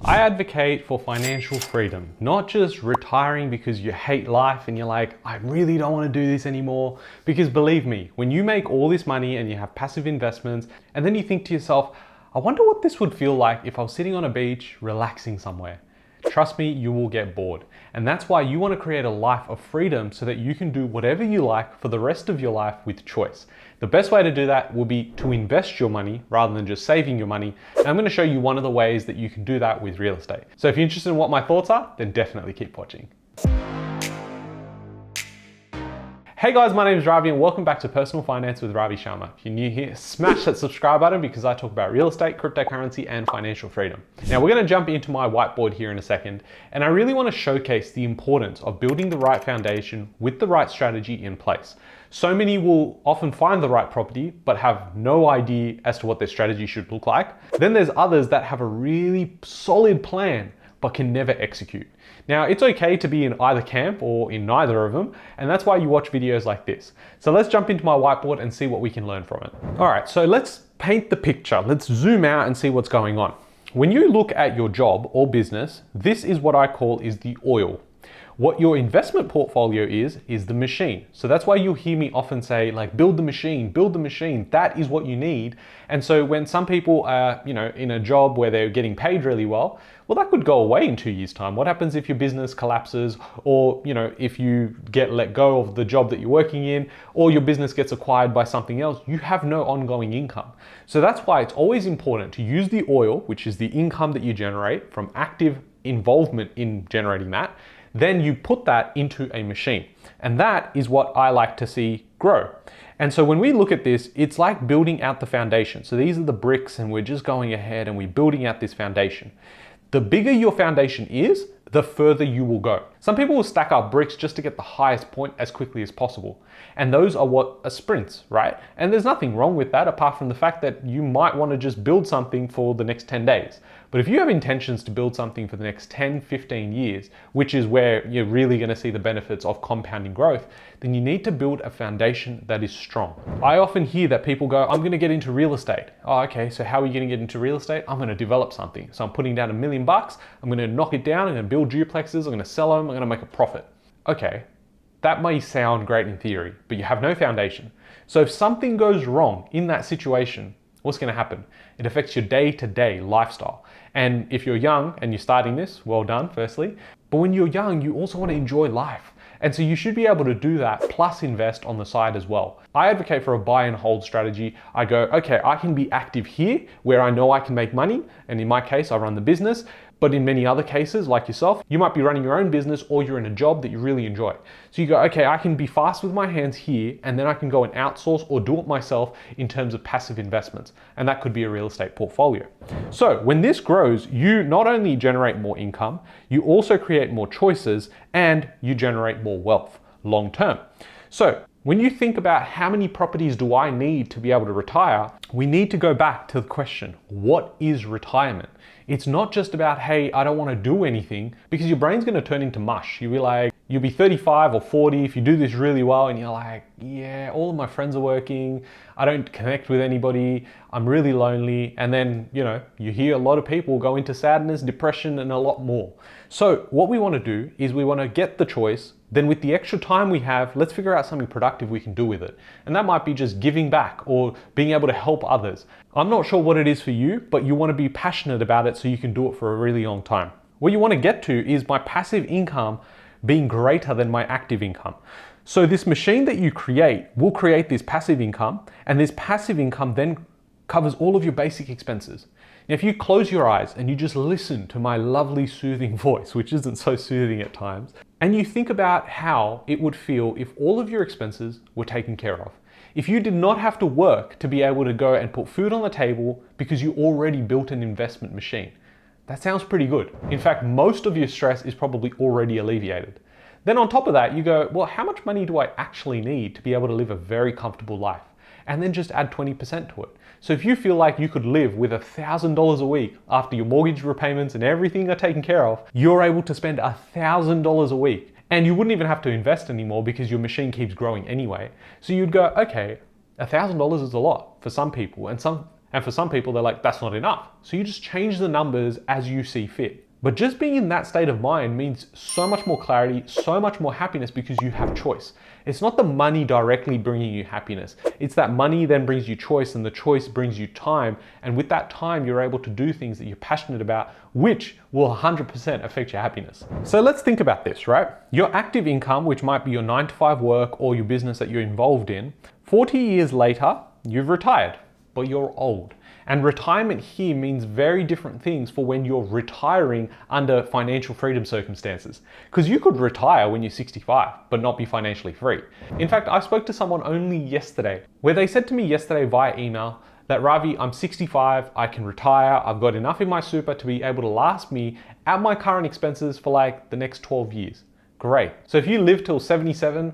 I advocate for financial freedom, not just retiring because you hate life and you're like, I really don't want to do this anymore. Because believe me, when you make all this money and you have passive investments, and then you think to yourself, I wonder what this would feel like if I was sitting on a beach, relaxing somewhere. Trust me, you will get bored. And that's why you want to create a life of freedom so that you can do whatever you like for the rest of your life with choice. The best way to do that will be to invest your money rather than just saving your money. And I'm going to show you one of the ways that you can do that with real estate. So if you're interested in what my thoughts are, then definitely keep watching. Hey guys, my name is Ravi and welcome back to Personal Finance with Ravi Sharma. If you're new here, smash that subscribe button because I talk about real estate, cryptocurrency, and financial freedom. Now we're going to jump into my whiteboard here in a second, and I really want to showcase the importance of building the right foundation with the right strategy in place. So many will often find the right property, but have no idea as to what their strategy should look like. Then there's others that have a really solid plan, but can never execute. Now, it's okay to be in either camp or in neither of them, and that's why you watch videos like this. So let's jump into my whiteboard and see what we can learn from it. All right, so let's paint the picture. Let's zoom out and see what's going on. When you look at your job or business, this is what I call is the oil. What your investment portfolio is the machine. So that's why you'll hear me often say, like, build the machine, build the machine. That is what you need. And so when some people are, in a job where they're getting paid really well, that could go away in 2 years' time. What happens if your business collapses, or, if you get let go of the job that you're working in, or your business gets acquired by something else? You have no ongoing income. So that's why it's always important to use the oil, which is the income that you generate from active involvement in generating that. Then you put that into a machine. And that is what I like to see grow. And so when we look at this, it's like building out the foundation. So these are the bricks and we're just going ahead and we're building out this foundation. The bigger your foundation is, the further you will go. Some people will stack up bricks just to get the highest point as quickly as possible. And those are what are sprints, right? And there's nothing wrong with that apart from the fact that you might want to just build something for the next 10 days. But if you have intentions to build something for the next 10, 15 years, which is where you're really going to see the benefits of compounding growth, then you need to build a foundation that is strong. I often hear that people go, I'm going to get into real estate. Oh, okay, so how are you going to get into real estate? I'm going to develop something. So I'm putting down $1 million, I'm going to knock it down, I'm going to build duplexes, I'm going to sell them, I'm going to make a profit. Okay, that may sound great in theory, but you have no foundation. So if something goes wrong in that situation, what's going to happen? It affects your day-to-day lifestyle. And if you're young and you're starting this, well done, firstly. But when you're young, you also want to enjoy life. And so you should be able to do that plus invest on the side as well. I advocate for a buy and hold strategy. I go, okay, I can be active here where I know I can make money. And in my case, I run the business. But in many other cases, like yourself, you might be running your own business or you're in a job that you really enjoy. So you go, okay, I can be fast with my hands here, and then I can go and outsource or do it myself in terms of passive investments. And that could be a real estate portfolio. So when this grows, you not only generate more income, you also create more choices and you generate more wealth long term. So when you think about how many properties do I need to be able to retire, we need to go back to the question, what is retirement? It's not just about, hey, I don't want to do anything, because your brain's going to turn into mush. You'll be 35 or 40 if you do this really well and you're like, yeah, all of my friends are working, I don't connect with anybody, I'm really lonely. And then, you hear a lot of people go into sadness, depression, and a lot more. So what we want to do is we want to get the choice. Then with the extra time we have, let's figure out something productive we can do with it. And that might be just giving back or being able to help others. I'm not sure what it is for you, but you want to be passionate about it so you can do it for a really long time. What you want to get to is my passive income being greater than my active income. So this machine that you create will create this passive income, and this passive income then covers all of your basic expenses. Now, if you close your eyes and you just listen to my lovely soothing voice, which isn't so soothing at times, and you think about how it would feel if all of your expenses were taken care of. If you did not have to work to be able to go and put food on the table because you already built an investment machine. That sounds pretty good. In fact, most of your stress is probably already alleviated. Then on top of that, you go, well, how much money do I actually need to be able to live a very comfortable life? And then just add 20% to it. So if you feel like you could live with $1,000 a week after your mortgage repayments and everything are taken care of, you're able to spend $1,000 a week. And you wouldn't even have to invest anymore because your machine keeps growing anyway. So you'd go, okay, $1,000 is a lot for some people, and And for some people, they're like, that's not enough. So you just change the numbers as you see fit. But just being in that state of mind means so much more clarity, so much more happiness because you have choice. It's not the money directly bringing you happiness. It's that money then brings you choice and the choice brings you time. And with that time, you're able to do things that you're passionate about, which will 100% affect your happiness. So let's think about this, right? Your active income, which might be your 9-to-5 work or your business that you're involved in, 40 years later, you've retired, but you're old. And retirement here means very different things for when you're retiring under financial freedom circumstances. Because you could retire when you're 65, but not be financially free. In fact, I spoke to someone only yesterday, where they said to me yesterday via email that, Ravi, I'm 65, I can retire, I've got enough in my super to be able to last me at my current expenses for like the next 12 years. Great. So if you live till 77,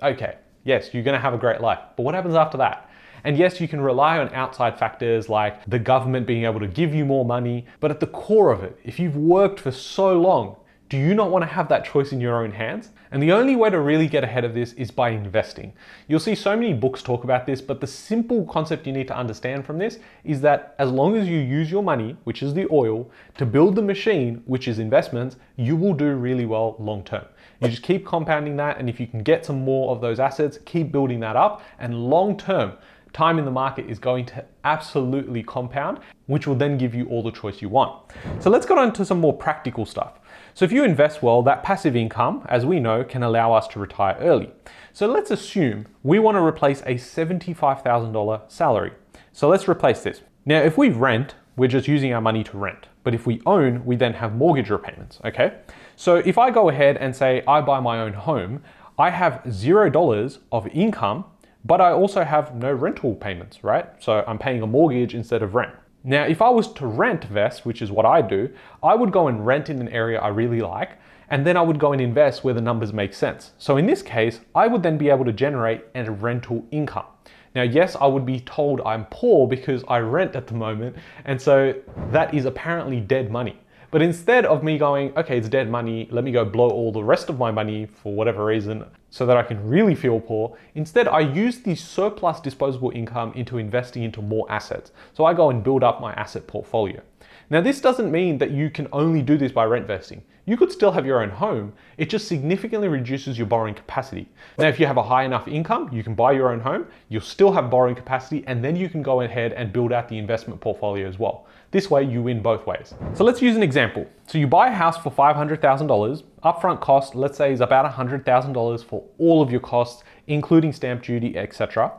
okay, yes, you're gonna have a great life. But what happens after that? And yes, you can rely on outside factors like the government being able to give you more money, but at the core of it, if you've worked for so long, do you not want to have that choice in your own hands? And the only way to really get ahead of this is by investing. You'll see so many books talk about this, but the simple concept you need to understand from this is that as long as you use your money, which is the oil, to build the machine, which is investments, you will do really well long term. You just keep compounding that, and if you can get some more of those assets, keep building that up, and long term, time in the market is going to absolutely compound, which will then give you all the choice you want. So let's get on to some more practical stuff. So if you invest well, that passive income, as we know, can allow us to retire early. So let's assume we want to replace a $75,000 salary. So let's replace this. Now, if we rent, we're just using our money to rent. But if we own, we then have mortgage repayments, okay? So if I go ahead and say I buy my own home, I have $0 of income, but I also have no rental payments, right? So I'm paying a mortgage instead of rent. Now, if I was to rent vest, which is what I do, I would go and rent in an area I really like, and then I would go and invest where the numbers make sense. So in this case, I would then be able to generate a rental income. Now, yes, I would be told I'm poor because I rent at the moment, and so that is apparently dead money. But instead of me going, okay, it's dead money, let me go blow all the rest of my money for whatever reason so that I can really feel poor, instead I use the surplus disposable income into investing into more assets. So I go and build up my asset portfolio. Now, this doesn't mean that you can only do this by rent vesting. You could still have your own home, it just significantly reduces your borrowing capacity. Now, if you have a high enough income, you can buy your own home, you'll still have borrowing capacity, and then you can go ahead and build out the investment portfolio as well. This way you win both ways. So let's use an example. So you buy a house for $500,000, upfront cost, let's say, is about $100,000 for all of your costs, including stamp duty, etc.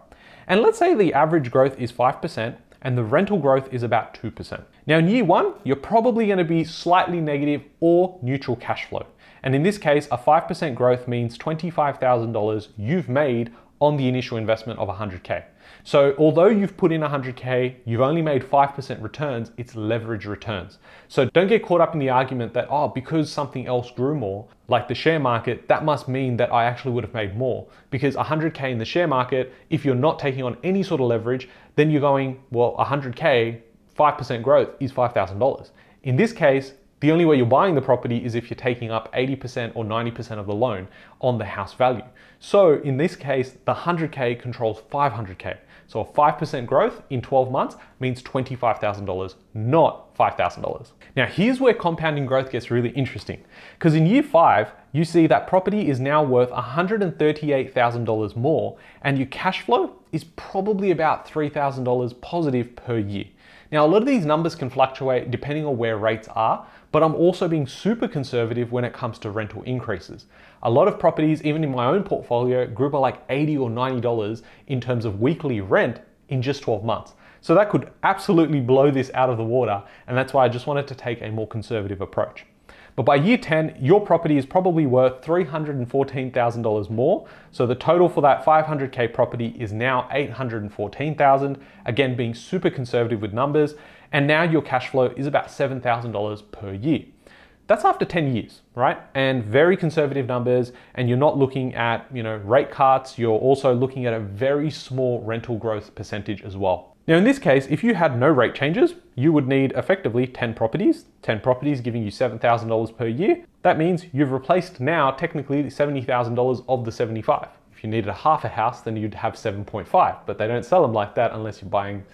And let's say the average growth is 5%, and the rental growth is about 2%. Now in year one, you're probably gonna be slightly negative or neutral cash flow. And in this case, a 5% growth means $25,000 you've made on the initial investment of 100K. So although you've put in 100K, you've only made 5% returns, it's leverage returns. So don't get caught up in the argument that, oh, because something else grew more, like the share market, that must mean that I actually would have made more. Because 100K in the share market, if you're not taking on any sort of leverage, then you're going, well, 100K, 5% growth is $5,000. In this case, the only way you're buying the property is if you're taking up 80% or 90% of the loan on the house value. So in this case, the 100K controls 500K. So a 5% growth in 12 months means $25,000, not $5,000. Now here's where compounding growth gets really interesting, because in year 5, you see that property is now worth $138,000 more, and your cash flow is probably about $3,000 positive per year. Now, a lot of these numbers can fluctuate depending on where rates are, but I'm also being super conservative when it comes to rental increases. A lot of properties, even in my own portfolio, grew by like $80 or $90 in terms of weekly rent in just 12 months. So that could absolutely blow this out of the water, and that's why I just wanted to take a more conservative approach. But by year 10, your property is probably worth $314,000 more. So the total for that 500K property is now $814,000, again, being super conservative with numbers. And now your cash flow is about $7,000 per year. That's after 10 years, right? And very conservative numbers, and you're not looking at, rate cuts, you're also looking at a very small rental growth percentage as well. Now in this case, if you had no rate changes, you would need effectively 10 properties giving you $7,000 per year. That means you've replaced now technically $70,000 of the 75. If you needed a half a house, then you'd have 7.5, but they don't sell them like that unless you're buying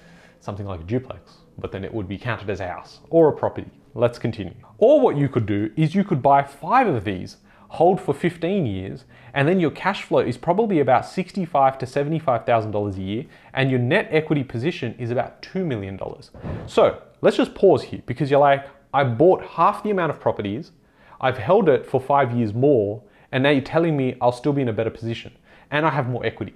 something like a duplex, but then it would be counted as a house or a property. Let's continue. Or what you could do is you could buy 5 of these, hold for 15 years, and then your cash flow is probably about $65,000 to $75,000 a year, and your net equity position is about $2 million. So let's just pause here, because you're like, I bought half the amount of properties, I've held it for 5 years more, and now you're telling me I'll still be in a better position, and I have more equity.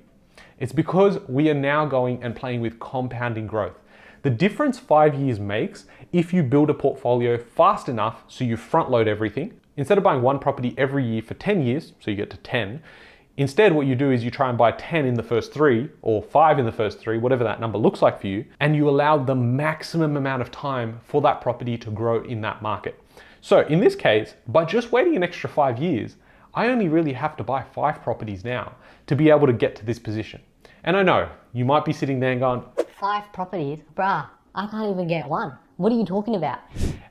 It's because we are now going and playing with compounding growth. The difference 5 years makes if you build a portfolio fast enough so you front load everything. Instead of buying one property every year for 10 years, so you get to 10, instead what you do is you try and buy 10 in the first 3 or 5 in the first 3, whatever that number looks like for you, and you allow the maximum amount of time for that property to grow in that market. So in this case, by just waiting an extra 5 years, I only really have to buy 5 properties now to be able to get to this position. And I know, you might be sitting there and going, 5 properties? Bruh, I can't even get one. What are you talking about?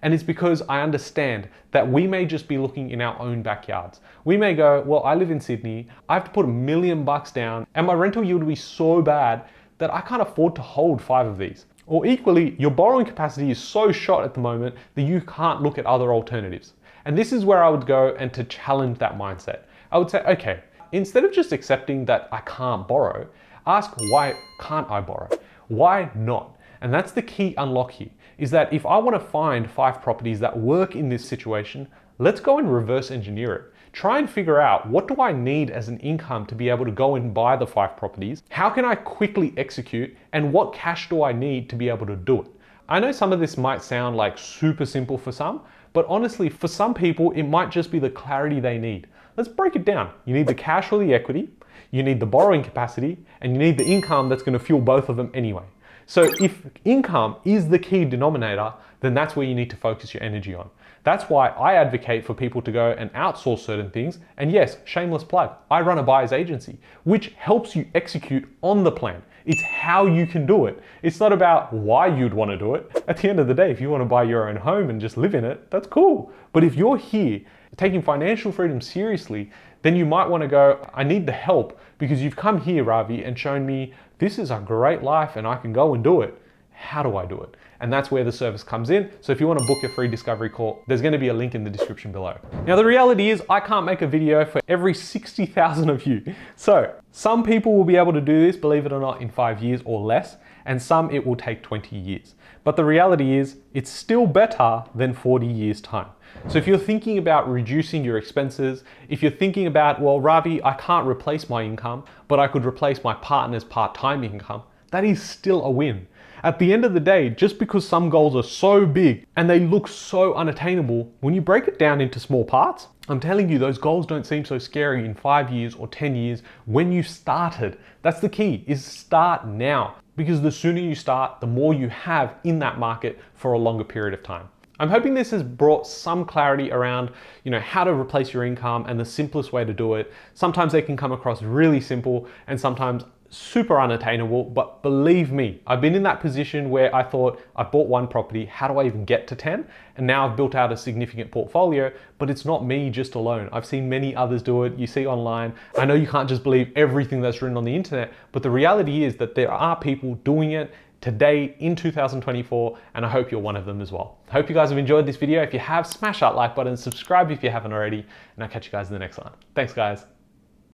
And it's because I understand that we may just be looking in our own backyards. We may go, well, I live in Sydney, I have to put $1 million down, and my rental yield will be so bad that I can't afford to hold 5 of these. Or equally, your borrowing capacity is so shot at the moment that you can't look at other alternatives. And this is where I would go and to challenge that mindset. I would say, okay, instead of just accepting that I can't borrow, ask why can't I borrow? Why not? And that's the key unlock here, is that if I want to find 5 properties that work in this situation, let's go and reverse engineer it. Try and figure out, what do I need as an income to be able to go and buy the 5 properties? How can I quickly execute? And what cash do I need to be able to do it? I know some of this might sound like super simple for some, but honestly, for some people, it might just be the clarity they need. Let's break it down. You need the cash or the equity, you need the borrowing capacity, and you need the income that's going to fuel both of them anyway. So if income is the key denominator, then that's where you need to focus your energy on. That's why I advocate for people to go and outsource certain things. And yes, shameless plug, I run a buyer's agency, which helps you execute on the plan. It's how you can do it. It's not about why you'd want to do it. At the end of the day, if you want to buy your own home and just live in it, that's cool. But if you're here taking financial freedom seriously, then you might want to go, I need the help because you've come here, Ravi, and shown me this is a great life and I can go and do it. How do I do it? And that's where the service comes in. So if you want to book your free discovery call, there's going to be a link in the description below. Now, the reality is I can't make a video for every 60,000 of you. So some people will be able to do this, believe it or not, in 5 years or less, and some it will take 20 years. But the reality is it's still better than 40 years time. So if you're thinking about reducing your expenses, if you're thinking about, well, Ravi, I can't replace my income, but I could replace my partner's part-time income, that is still a win. At the end of the day, just because some goals are so big and they look so unattainable, when you break it down into small parts, I'm telling you, those goals don't seem so scary in 5 years or 10 years when you started. That's the key, is start now. Because the sooner you start, the more you have in that market for a longer period of time. I'm hoping this has brought some clarity around, how to replace your income and the simplest way to do it. Sometimes they can come across really simple and sometimes super unattainable, but believe me, I've been in that position where I thought, I bought one property, how do I even get to 10? And now I've built out a significant portfolio, but it's not me just alone. I've seen many others do it. You see online. I know you can't just believe everything that's written on the internet, but the reality is that there are people doing it today in 2024, and I hope you're one of them as well. I hope you guys have enjoyed this video. If you have, smash that like button, subscribe if you haven't already, and I'll catch you guys in the next one. Thanks, guys.